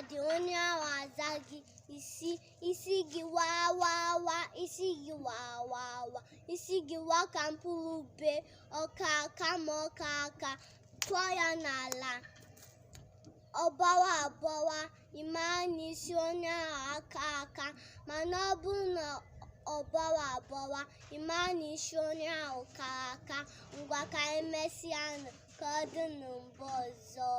dị onye ahụ aza gị isi gị waa waa waa, isi gị waa waa waa, isi gị waa ka mkpụrụ ube, ọka aka ma ọka aka, tụọ ya n'ala ọbawa abọwa, ịmara na isi onye ahụ aka aka, mana ọ bụrụ na ọbawa abọwa, ịmara na isi onye ahụ kara aka. Ngwa ka emesịa ka ọ dị na mgbe ọzọ.